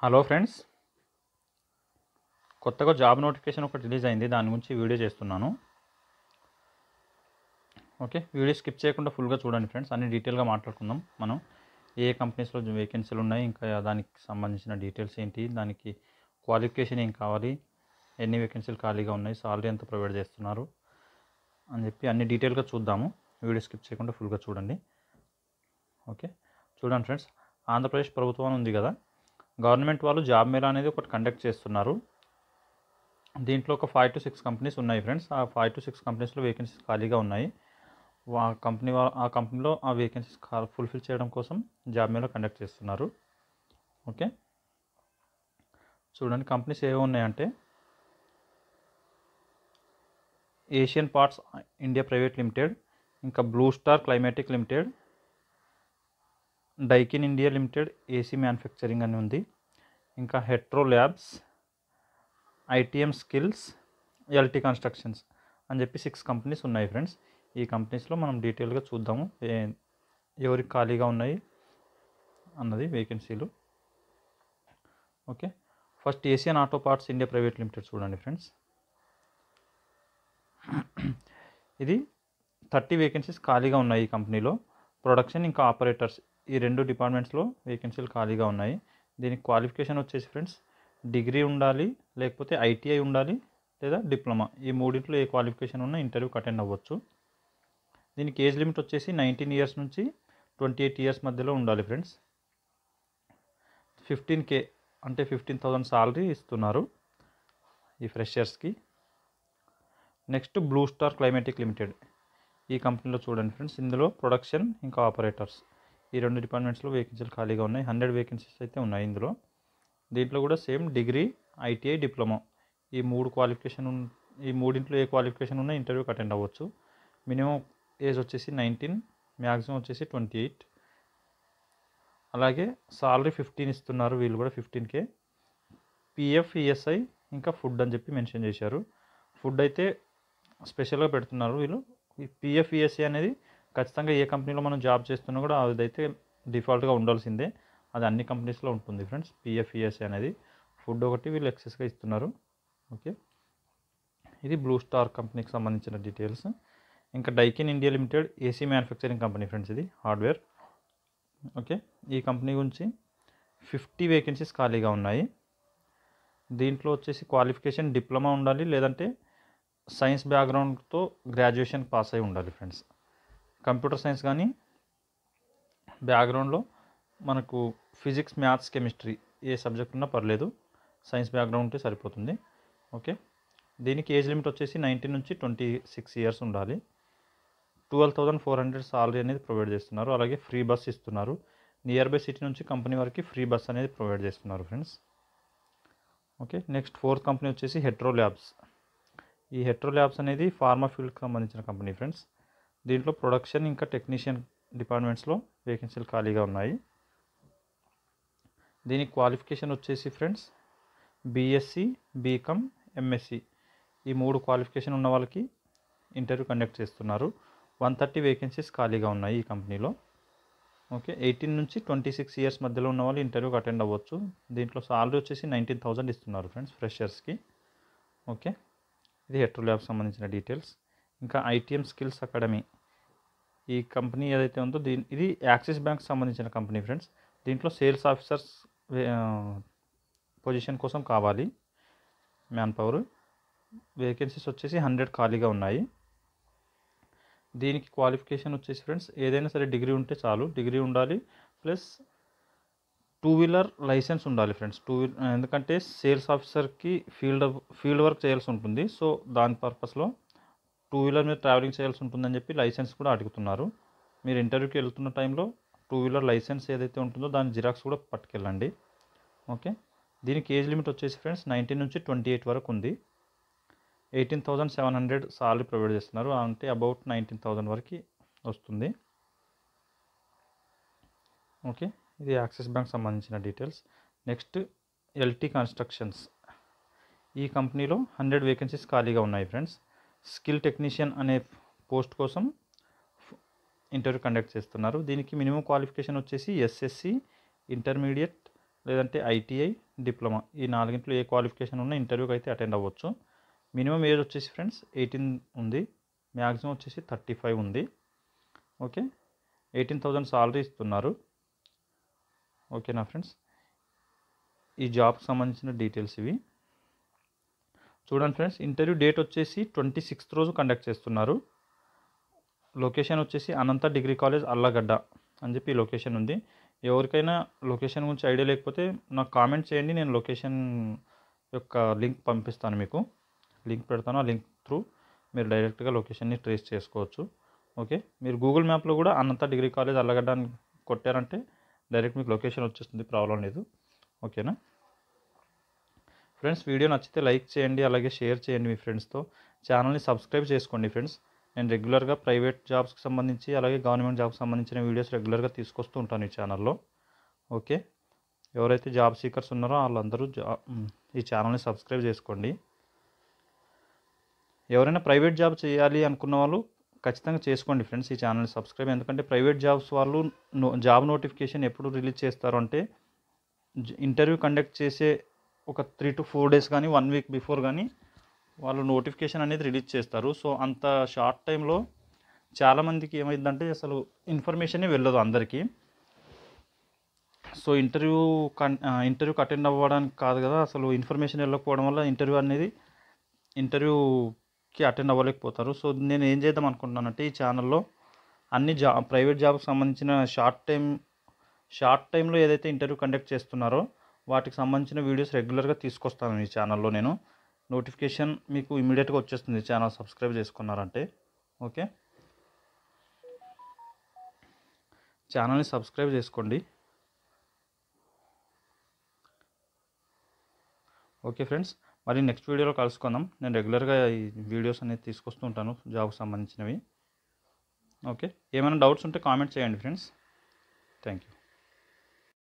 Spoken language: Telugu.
హలో ఫ్రెండ్స్, కొత్తగా జాబ్ నోటిఫికేషన్ ఒకటి రిలీజ్ అయింది. దాని గురించి వీడియో చేస్తున్నాను. ఓకే, వీడియో స్కిప్ చేయకుండా ఫుల్గా చూడండి ఫ్రెండ్స్. అన్ని డీటెయిల్గా మాట్లాడుకుందాం. మనం ఏ కంపెనీస్లో వేకెన్సీలు ఉన్నాయి, ఇంకా దానికి సంబంధించిన డీటెయిల్స్ ఏంటి, దానికి క్వాలిఫికేషన్ ఏం కావాలి, ఎన్ని వేకెన్సీలు ఖాళీగా ఉన్నాయి, సాలరీ ఎంత ప్రొవైడ్ చేస్తున్నారు అని చెప్పి అన్ని డీటెయిల్గా చూద్దాము. వీడియో స్కిప్ చేయకుండా ఫుల్గా చూడండి. ఓకే, చూడండి ఫ్రెండ్స్. ఆంధ్రప్రదేశ్ ప్రభుత్వం ఉంది కదా, గవర్నమెంట్ వాళ్ళు జాబ్ మేళా అనేది ఒకటి కండక్ట్ చేస్తున్నారు. దీంట్లో ఒక 5 to 6 కంపెనీస్ ఉన్నాయి ఫ్రెండ్స్. ఆ 5 to 6 కంపెనీస్లో వేకెన్సీస్ ఖాళీగా ఉన్నాయి. ఆ కంపెనీలో ఆ వేకెన్సీస్ ఫుల్ఫిల్ చేయడం కోసం జాబ్ మేళా కండక్ట్ చేస్తున్నారు. ఓకే, చూడండి కంపెనీస్ ఏవి ఉన్నాయంటే Asian parts India private limited, ఇంకా Blue Star climatic limited, Daikin India limited AC manufacturing అని ఉంది, ఇంకా Hetero labs, ITM skills, LT constructions అని చెప్పి 6 కంపెనీస్ ఉన్నాయి ఫ్రెండ్స్. ఈ కంపెనీస్లో మనం డీటెయిల్గా చూద్దాము ఎవరికి ఖాళీగా ఉన్నాయి అన్నది వేకెన్సీలు. Okay, first Asian auto parts India private limited చూడండి ఫ్రెండ్స్. ఇది 30 వేకెన్సీస్ ఖాళీగా ఉన్నాయి ఈ కంపెనీలో. ప్రొడక్షన్ ఇంకా ఆపరేటర్స్ ఈ 2 డిపార్ట్మెంట్స్లో వేకెన్సీలు ఖాళీగా ఉన్నాయి. దీనికి క్వాలిఫికేషన్ వచ్చేసి ఫ్రెండ్స్ డిగ్రీ ఉండాలి, లేకపోతే ఐటీఐ ఉండాలి, లేదా డిప్లొమా. ఈ మూడింట్లో ఏ క్వాలిఫికేషన్ ఉన్నా ఇంటర్వ్యూకి అటెండ్ అవ్వచ్చు. దీనికి ఏజ్ లిమిట్ వచ్చేసి 19 years నుంచి 28 years మధ్యలో ఉండాలి ఫ్రెండ్స్. 15K అంటే 15,000 సాలరీ ఇస్తున్నారు ఈ ఫ్రెషర్స్కి. Next Blue Star climatic limited ఈ కంపెనీలో చూడండి ఫ్రెండ్స్. ఇందులో ప్రొడక్షన్ ఇంకా ఆపరేటర్స్ ఈ 2 డిపార్ట్మెంట్స్లో వేకెన్సీలు ఖాళీగా ఉన్నాయి. 100 వేకెన్సీస్ అయితే ఉన్నాయి ఇందులో. దీంట్లో కూడా సేమ్ డిగ్రీ, ఐటీఐ, డిప్లొమా ఈ మూడింట్లో ఏ క్వాలిఫికేషన్ ఉన్నా ఇంటర్వ్యూకి అటెండ్ అవ్వచ్చు. మినిమం ఏజ్ వచ్చేసి 19, మ్యాక్సిమం వచ్చేసి 28. అలాగే సాలరీ 15 ఇస్తున్నారు వీళ్ళు కూడా, 15K. పిఎఫ్, ఈఎస్ఐ ఇంకా ఫుడ్ అని చెప్పి మెన్షన్ చేశారు. ఫుడ్ అయితే స్పెషల్గా పెడుతున్నారు వీళ్ళు. ఈ పిఎఫ్, ఈఎస్ఐ అనేది ఖచ్చితంగా ఏ కంపెనీలో మనం జాబ్ చేస్తున్నా కూడా అదైతే డిఫాల్ట్గా ఉండాల్సిందే. అది అన్ని కంపెనీస్లో ఉంటుంది ఫ్రెండ్స్. పిఎఫ్, ఈఎస్ఐ అనేది. ఫుడ్ ఒకటి వీళ్ళు ఎక్సెస్గా ఇస్తున్నారు. ఓకే, ఇది బ్లూ స్టార్ కంపెనీకి సంబంధించిన డీటెయిల్స్. ఇంకా Daikin India limited AC manufacturing company friends, ఇది హార్డ్వేర్. ఓకే, ఈ కంపెనీ గురించి 50 వేకెన్సీస్ ఖాళీగా ఉన్నాయి. దీంట్లో వచ్చేసి క్వాలిఫికేషన్ డిప్లొమా ఉండాలి, లేదంటే సైన్స్ బ్యాక్గ్రౌండ్తో గ్రాడ్యుయేషన్ పాస్ అయి ఉండాలి ఫ్రెండ్స్. కంప్యూటర్ సైన్స్ కానీ బ్యాక్గ్రౌండ్లో మనకు ఫిజిక్స్, మ్యాథ్స్, కెమిస్ట్రీ ఏ సబ్జెక్ట్ ఉన్నా పర్లేదు, సైన్స్ బ్యాక్గ్రౌండ్ ఉంటే సరిపోతుంది. ఓకే, దీనికి ఏజ్ లిమిట్ వచ్చేసి 19 నుంచి 26 years ఉండాలి. 12,400 సాలరీ అనేది ప్రొవైడ్ చేస్తున్నారు. అలాగే ఫ్రీ బస్ ఇస్తున్నారు. నియర్ బై సిటీ నుంచి కంపెనీ వరకు ఫ్రీ బస్ అనేది ప్రొవైడ్ చేస్తున్నారు friends. Okay, next 4th company వచ్చేసి హెట్రో ల్యాబ్స్. ఈ హెట్రో ల్యాబ్స్ అనేది ఫార్మా ఫీల్డ్కి సంబంధించిన కంపెనీ ఫ్రెండ్స్. దీంట్లో ప్రొడక్షన్ ఇంకా టెక్నీషియన్ డిపార్ట్మెంట్స్లో వేకెన్సీలు ఖాళీగా ఉన్నాయి. దీనికి క్వాలిఫికేషన్ వచ్చేసి ఫ్రెండ్స్ బీఎస్సీ, బీకామ్, ఎంఎస్సి ఈ 3 క్వాలిఫికేషన్ ఉన్న వాళ్ళకి ఇంటర్వ్యూ కండక్ట్ చేస్తున్నారు. 130 వేకెన్సీస్ ఖాళీగా ఉన్నాయి ఈ కంపెనీలో. ఓకే, 18 నుంచి 26 years మధ్యలో ఉన్న వాళ్ళు ఇంటర్వ్యూకి అటెండ్ అవ్వచ్చు. దీంట్లో సాలరీ వచ్చేసి 19,000 ఇస్తున్నారు ఫ్రెండ్స్ ఫ్రెషర్స్కి. ఓకే, ఇది హెట్రో ల్యాబ్కి సంబంధించిన డీటెయిల్స్. ఇంకా ఐటీఎం స్కిల్స్ అకాడమీ ఈ కంపెనీ ఏదైతే ఉందో ఇది యాక్సిస్ బ్యాంక్ సంబంధించిన కంపెనీ ఫ్రెండ్స్. దీంట్లో సేల్స్ ఆఫీసర్స్ పొజిషన్ కోసం కావాలి మ్యాన్ పవర్. వేకెన్సీస్ వచ్చేసి 100 ఖాళీగా ఉన్నాయి. దీనికి క్వాలిఫికేషన్ వచ్చేసి ఫ్రెండ్స్ ఏదైనా సరే డిగ్రీ ఉంటే చాలు. డిగ్రీ ఉండాలి, ప్లస్ 2-wheeler లైసెన్స్ ఉండాలి ఫ్రెండ్స్. ఎందుకంటే సేల్స్ ఆఫీసర్కి ఫీల్డ్ వర్క్ చేయాల్సి ఉంటుంది. సో దాని పర్పస్లో 2-wheeler మీద ట్రావెలింగ్ చేయాల్సి ఉంటుందని చెప్పి లైసెన్స్ కూడా అడుగుతున్నారు. మీరు ఇంటర్వ్యూకి వెళ్తున్న టైంలో 2-wheeler లైసెన్స్ ఏదైతే ఉంటుందో దాని జిరాక్స్ కూడా పట్టుకెళ్ళండి. ఓకే, దీనికి ఏజ్ లిమిట్ వచ్చేసి ఫ్రెండ్స్ 19 నుంచి 28 వరకు ఉంది. 18,700 సాలరీ ప్రొవైడ్ చేస్తున్నారు. అంటే అబౌట్ 19,000 వరకు వస్తుంది. ఓకే, ఇది యాక్సిస్ బ్యాంక్ సంబంధించిన డీటెయిల్స్. నెక్స్ట్ ఎల్టీ కన్స్ట్రక్షన్స్ ఈ కంపెనీలో 100 వేకెన్సీస్ ఖాళీగా ఉన్నాయి ఫ్రెండ్స్. స్కిల్ టెక్నీషియన్ అనే పోస్ట్ కోసం ఇంటర్వ్యూ కండక్ట్ చేస్తున్నారు. దీనికి మినిమం క్వాలిఫికేషన్ వచ్చేసి ఎస్ఎస్సి, ఇంటర్మీడియట్ లేదంటే ఐటీఐ, డిప్లొమా ఈ నాలుగింట్లో ఏ క్వాలిఫికేషన్ ఉన్నా ఇంటర్వ్యూకి అయితే అటెండ్ అవ్వచ్చు. మినిమం ఏజ్ వచ్చేసి ఫ్రెండ్స్ 18 ఉంది, మ్యాక్సిమం వచ్చేసి 35 ఉంది. ఓకే, 18,000 సాలరీ ఇస్తున్నారు. ఓకేనా ఫ్రెండ్స్, ఈ జాబ్కి సంబంధించిన డీటెయిల్స్ ఇవి. చూడండి ఫ్రెండ్స్, ఇంటర్వ్యూ డేట్ వచ్చేసి 26th రోజు కండక్ట్ చేస్తున్నారు. లొకేషన్ వచ్చేసి అనంత డిగ్రీ కాలేజ్ అల్లగడ్డ అని చెప్పి లొకేషన్ ఉంది. ఎవరికైనా లొకేషన్ గురించి ఐడియా లేకపోతే నాకు కామెంట్ చేయండి, నేను లొకేషన్ యొక్క లింక్ పంపిస్తాను, మీకు లింక్ పెడతాను. ఆ లింక్ త్రూ మీరు డైరెక్ట్గా లొకేషన్ని ట్రేస్ చేసుకోవచ్చు. ఓకే, మీరు గూగుల్ మ్యాప్లో కూడా అనంత డిగ్రీ కాలేజ్ అల్లగడ్డ అని కొట్టారంటే డైరెక్ట్ మీకు లొకేషన్ వచ్చేస్తుంది, ప్రాబ్లం లేదు. ఓకేనా ఫ్రెండ్స్, వీడియో నచ్చితే లైక్ చేయండి, అలాగే షేర్ చేయండి మీ ఫ్రెండ్స్తో. ఛానల్ని సబ్స్క్రైబ్ చేసుకోండి ఫ్రెండ్స్. నేను రెగ్యులర్గా ప్రైవేట్ జాబ్స్కి సంబంధించి అలాగే గవర్నమెంట్ జాబ్కి సంబంధించిన వీడియోస్ రెగ్యులర్గా తీసుకొస్తూ ఉంటాను ఈ ఛానల్లో. ఓకే, ఎవరైతే జాబ్ సీకర్స్ ఉన్నారో వాళ్ళందరూ ఈ ఛానల్ని సబ్స్క్రైబ్ చేసుకోండి. ఎవరైనా ప్రైవేట్ జాబ్ చేయాలి అనుకున్న వాళ్ళు ఖచ్చితంగా చేసుకోండి ఫ్రెండ్స్ ఈ ఛానల్ని సబ్స్క్రైబ్. ఎందుకంటే ప్రైవేట్ జాబ్స్ వాళ్ళు జాబ్ నోటిఫికేషన్ ఎప్పుడు రిలీజ్ చేస్తారు అంటే ఇంటర్వ్యూ కండక్ట్ చేసే ఒక 3 to 4 days కానీ 1 week బిఫోర్ కానీ వాళ్ళు నోటిఫికేషన్ అనేది రిలీజ్ చేస్తారు. సో అంత షార్ట్ టైంలో చాలామందికి ఏమైందంటే అసలు ఇన్ఫర్మేషనే వెళ్ళదు అందరికీ. సో ఇంటర్వ్యూకి అటెండ్ అవ్వడానికి కాదు కదా, అసలు ఇన్ఫర్మేషన్ వెళ్ళకపోవడం వల్ల ఇంటర్వ్యూకి అటెండ్ అవ్వలేకపోతారు. సో నేను ఏం చేద్దాం అనుకుంటున్నానంటే ఈ ఛానల్లో అన్ని ప్రైవేట్ జాబ్కి సంబంధించిన షార్ట్ టైంలో ఏదైతే ఇంటర్వ్యూ కండక్ట్ చేస్తున్నారో వాటికి సంబంధించిన వీడియోస్ రెగ్యులర్గా తీసుకొస్తాను ఈ ఛానల్లో. నేను నోటిఫికేషన్ మీకు ఇమీడియట్గా వచ్చేస్తుంది ఛానల్ సబ్స్క్రైబ్ చేసుకున్నారంటే. ఓకే, ఛానల్ని సబ్స్క్రైబ్ చేసుకోండి. ఓకే ఫ్రెండ్స్, మరి నెక్స్ట్ వీడియోలో కలుసుకుందాం. నేను రెగ్యులర్గా ఈ వీడియోస్ అనేది తీసుకొస్తూ ఉంటాను జాబ్కి సంబంధించినవి. ఓకే, ఏమైనా డౌట్స్ ఉంటే కామెంట్ చేయండి ఫ్రెండ్స్. Thank you.